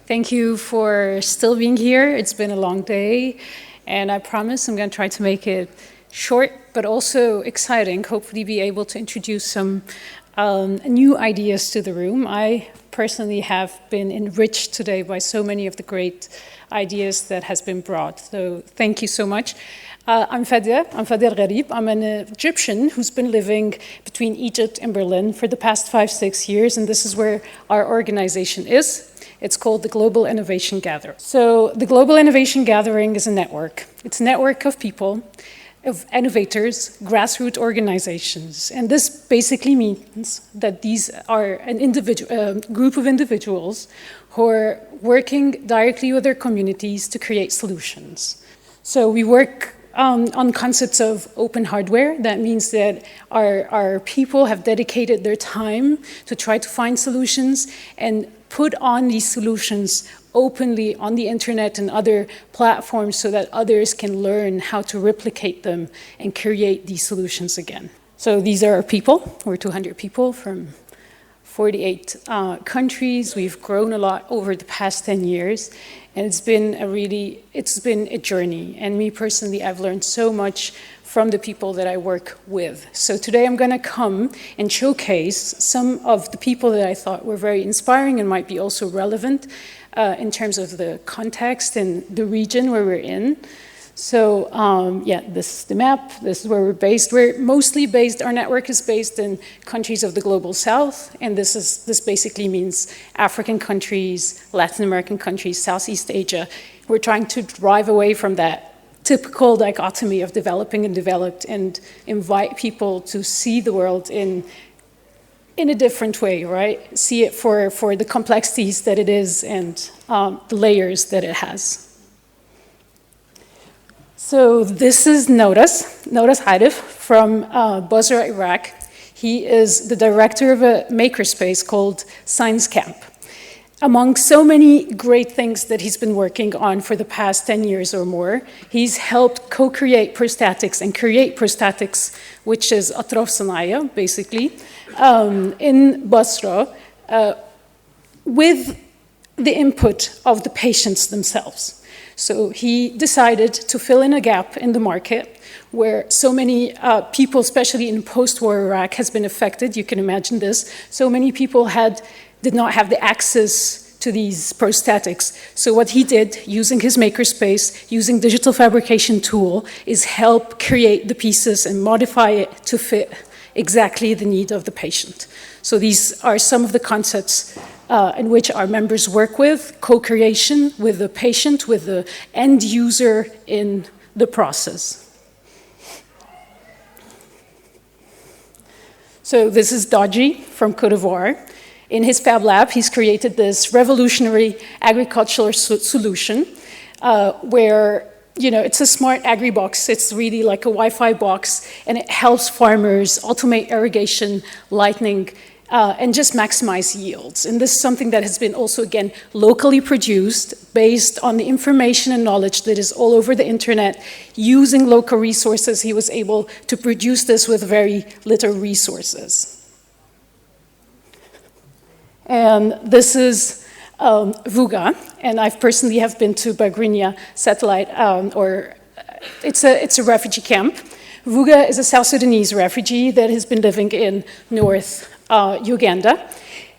Thank you for still being here. It's been a long day, and I promise I'm going to try to make it short, but also exciting, hopefully be able to introduce some new ideas to the room. I personally have been enriched today by so many of the great ideas that has been brought, so thank you so much. I'm Fadia Gharib. I'm an Egyptian who's been living between Egypt and Berlin for the past 5-6 years, and this is where our organization is. It's called the Global Innovation Gathering. So the Global Innovation Gathering is a network. It's a network of people, of innovators, grassroots organizations. And this basically means that these are an group of individuals who are working directly with their communities to create solutions. So we work on concepts of open hardware. That means that our people have dedicated their time to try to find solutions and put on these solutions openly on the internet and other platforms so that others can learn how to replicate them and create these solutions again. So these are our people. We're 200 people from 48 countries. We've grown a lot over the past 10 years. And it's been a journey. And me personally, I've learned so much from the people that I work with. So today I'm going to come and showcase some of the people that I thought were very inspiring and might be also relevant in terms of the context and the region where we're in. So yeah, this is the map. This is where we're based. We're mostly based, our network is based in countries of the global south. And this basically means African countries, Latin American countries, Southeast Asia. We're trying to drive away from that typical dichotomy of developing and developed and invite people to see the world in a different way, right? See it for the complexities that it is and the layers that it has. So this is Nodas Haidif from Basra, Iraq. He is the director of a makerspace called Science Camp. Among so many great things that he's been working on for the past 10 years or more, he's helped co-create prosthetics and create prosthetics, which is atraf sanaya, basically, in Basra, with the input of the patients themselves. So he decided to fill in a gap in the market where so many people, especially in post-war Iraq, has been affected. You can imagine this. So many people did not have the access to these prosthetics. So what he did, using his makerspace, using digital fabrication tool, is help create the pieces and modify it to fit exactly the need of the patient. So these are some of the concepts in which our members work with, co-creation with the patient, with the end user in the process. So this is Dodgy from Côte d'Ivoire. In his Fab Lab, he's created this revolutionary agricultural solution where, you know, it's a smart agri-box. It's really like a Wi-Fi box, and it helps farmers automate irrigation, lighting, and just maximize yields. And this is something that has been also, again, locally produced based on the information and knowledge that is all over the internet. Using local resources, he was able to produce this with very little resources. And this is Vuga, and I personally have been to Bagrinia satellite, it's a refugee camp. Vuga is a South Sudanese refugee that has been living in North Uganda.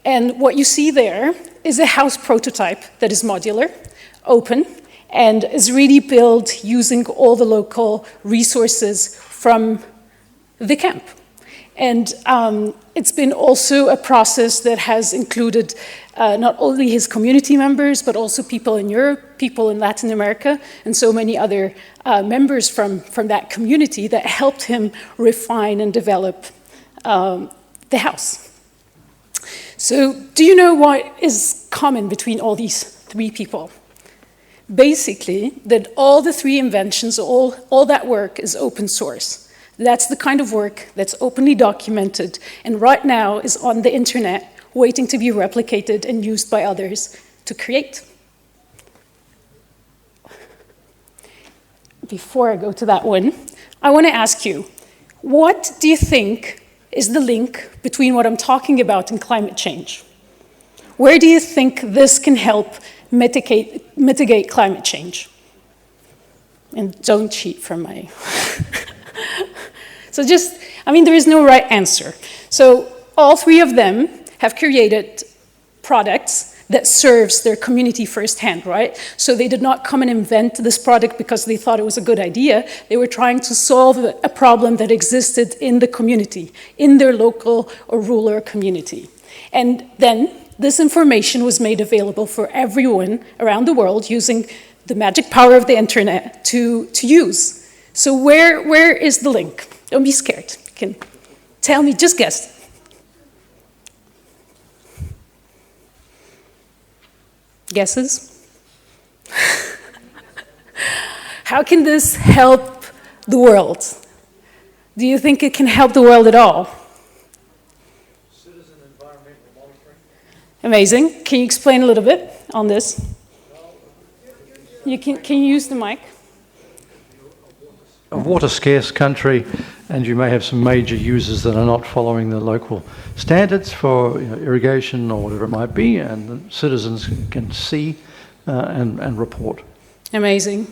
And what you see there is a house prototype that is modular, open, and is really built using all the local resources from the camp. And it's been also a process that has included not only his community members, but also people in Europe, people in Latin America, and so many other members from that community that helped him refine and develop the house. So do you know what is common between all these three people? Basically, that all the three inventions, all that work is open source. That's the kind of work that's openly documented and right now is on the internet waiting to be replicated and used by others to create. Before I go to that one, I want to ask you, what do you think is the link between what I'm talking about and climate change? Where do you think this can help mitigate climate change. And don't cheat from my... So there is no right answer. So all three of them have created products that serves their community firsthand, right? So they did not come and invent this product because they thought it was a good idea. They were trying to solve a problem that existed in the community, in their local or rural community. And then this information was made available for everyone around the world using the magic power of the internet to use. So where is the link? Don't be scared. You can tell me, just guess. Guesses? How can this help the world? Do you think it can help the world at all? Citizen environmental monitoring. Amazing. Can you explain a little bit on this? Can you use the mic? A water-scarce country, and you may have some major users that are not following the local standards for irrigation or whatever it might be, and the citizens can see and report. Amazing.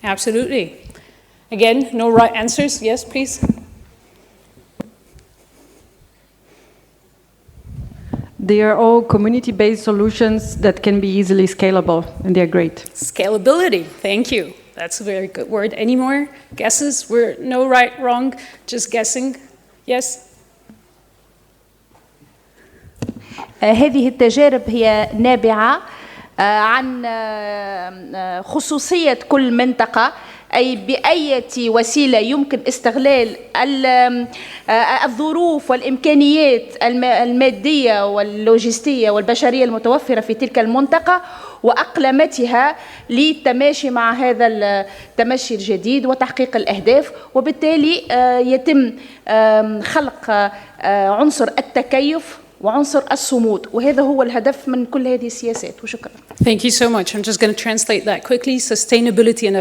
Absolutely. Again, no right answers. Yes, please. They are all community-based solutions that can be easily scalable, and they're great. Scalability. Thank you. That's a very good word. Any more guesses? We're no right, wrong, just guessing. Yes? هذه التجارب هي نابعة عن خصوصية كل منطقة، أي بأية وسيلة يمكن استغلال الظروف والإمكانيات المادية واللوجستية والبشرية المتوفرة في تلك المنطقة وأقلمتها للتماشي مع هذا التمشي الجديد وتحقيق الأهداف، وبالتالي يتم خلق عنصر التكيف وعنصر الصمود، وهذا هو الهدف من كل هذه السياسات. وشكرا. Thank you so much. I'm just going to translate that quickly. Sustainability and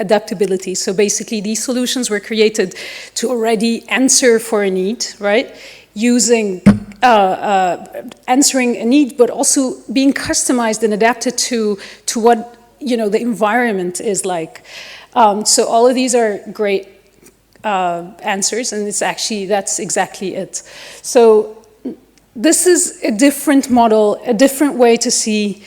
adaptability. So basically these solutions were created to already answer for a need, right? Using, answering a need, but also being customized and adapted to what, the environment is like. So all of these are great answers, and that's exactly it. So this is a different model, a different way to see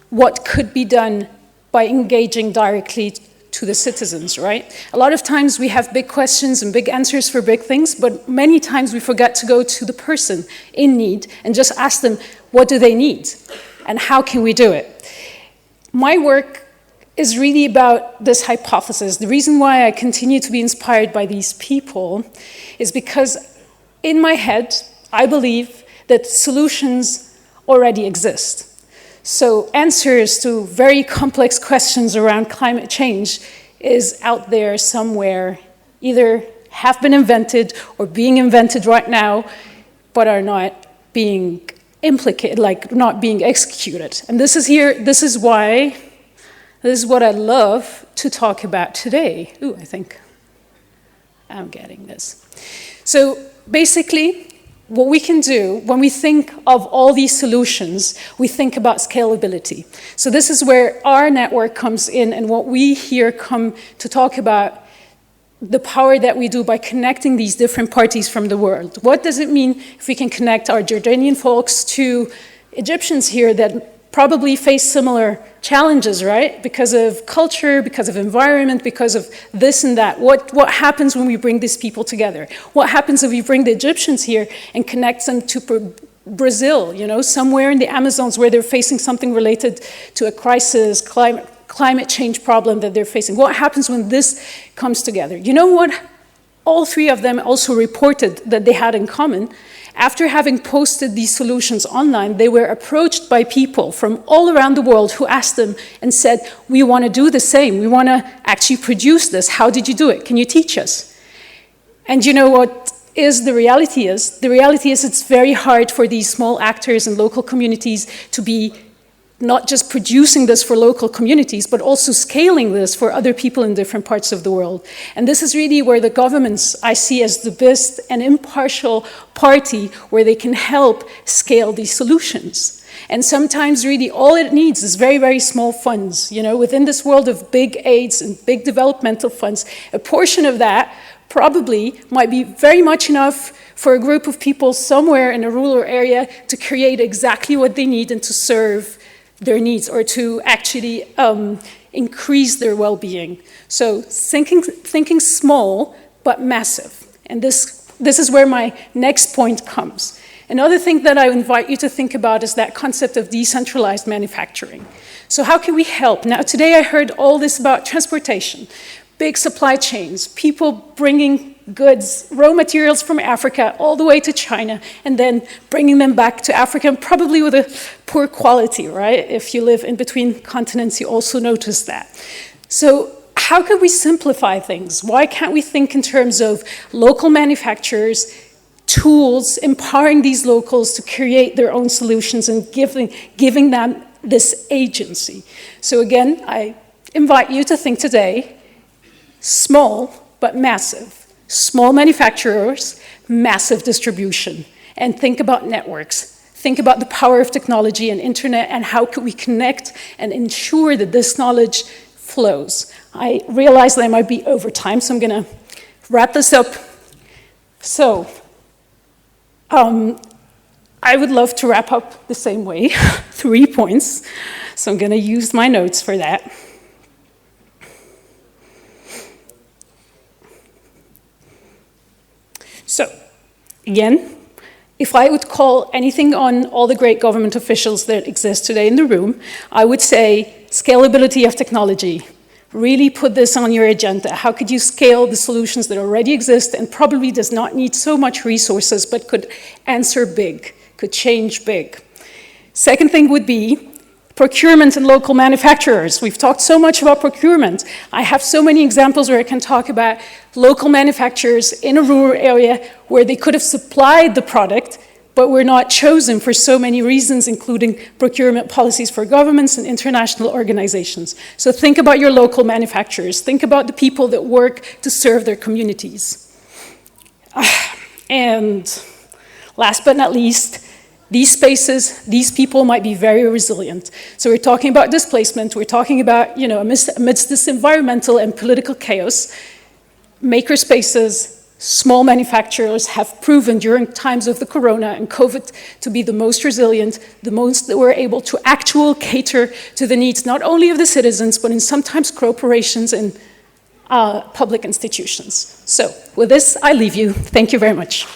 what could be done by engaging directly to the citizens, right? A lot of times we have big questions and big answers for big things, but many times we forget to go to the person in need and just ask them, what do they need? And how can we do it? My work is really about this hypothesis. The reason why I continue to be inspired by these people is because in my head, I believe that solutions already exist. So answers to very complex questions around climate change is out there somewhere, either have been invented or being invented right now, but are not being implicated, like not being executed. And this is what I love to talk about today. Ooh, I think I'm getting this. So basically, what we can do when we think of all these solutions, we think about scalability. So this is where our network comes in, and what we here come to talk about the power that we do by connecting these different parties from the world. What does it mean if we can connect our Jordanian folks to Egyptians here that probably face similar challenges, right? Because of culture, because of environment, because of this and that. What happens when we bring these people together? What happens if we bring the Egyptians here and connect them to Brazil, somewhere in the Amazons where they're facing something related to a crisis, climate change problem that they're facing? What happens when this comes together? You know what? All three of them also reported that they had in common. After having posted these solutions online, they were approached by people from all around the world who asked them and said, we want to do the same. We want to actually produce this. How did you do it? Can you teach us? And you know what the reality is? The reality is it's very hard for these small actors and local communities to be not just producing this for local communities, but also scaling this for other people in different parts of the world. And this is really where the governments I see as the best and impartial party where they can help scale these solutions. And sometimes really all it needs is very, very small funds. You know, within this world of big aids and big developmental funds, a portion of that probably might be very much enough for a group of people somewhere in a rural area to create exactly what they need and to serve their needs, or to actually increase their well-being. So thinking small but massive. And this is where my next point comes. Another thing that I invite you to think about is that concept of decentralized manufacturing. So how can we help? Now, today I heard all this about transportation, big supply chains, people bringing goods, raw materials from Africa all the way to China, and then bringing them back to Africa, and probably with a poor quality, right? If you live in between continents, you also notice that. So how can we simplify things? Why can't we think in terms of local manufacturers, tools, empowering these locals to create their own solutions and giving them this agency? So again, I invite you to think today, small but massive. Small manufacturers, massive distribution. And think about networks. Think about the power of technology and internet, and how could we connect and ensure that this knowledge flows. I realize that I might be over time, so I'm going to wrap this up. So, I would love to wrap up the same way, 3 points. So I'm going to use my notes for that. So, again, if I would call anything on all the great government officials that exist today in the room, I would say scalability of technology. Really put this on your agenda. How could you scale the solutions that already exist and probably does not need so much resources, but could answer big, could change big? Second thing would be procurement and local manufacturers. We've talked so much about procurement. I have so many examples where I can talk about local manufacturers in a rural area where they could have supplied the product, but were not chosen for so many reasons, including procurement policies for governments and international organizations. So think about your local manufacturers. Think about the people that work to serve their communities. And last but not least, these spaces, these people might be very resilient. So we're talking about displacement, we're talking about, you know, amidst this environmental and political chaos, maker spaces, small manufacturers have proven during times of the corona and COVID to be the most resilient, the most that were able to actually cater to the needs not only of the citizens, but in sometimes corporations and public institutions. So with this, I leave you. Thank you very much.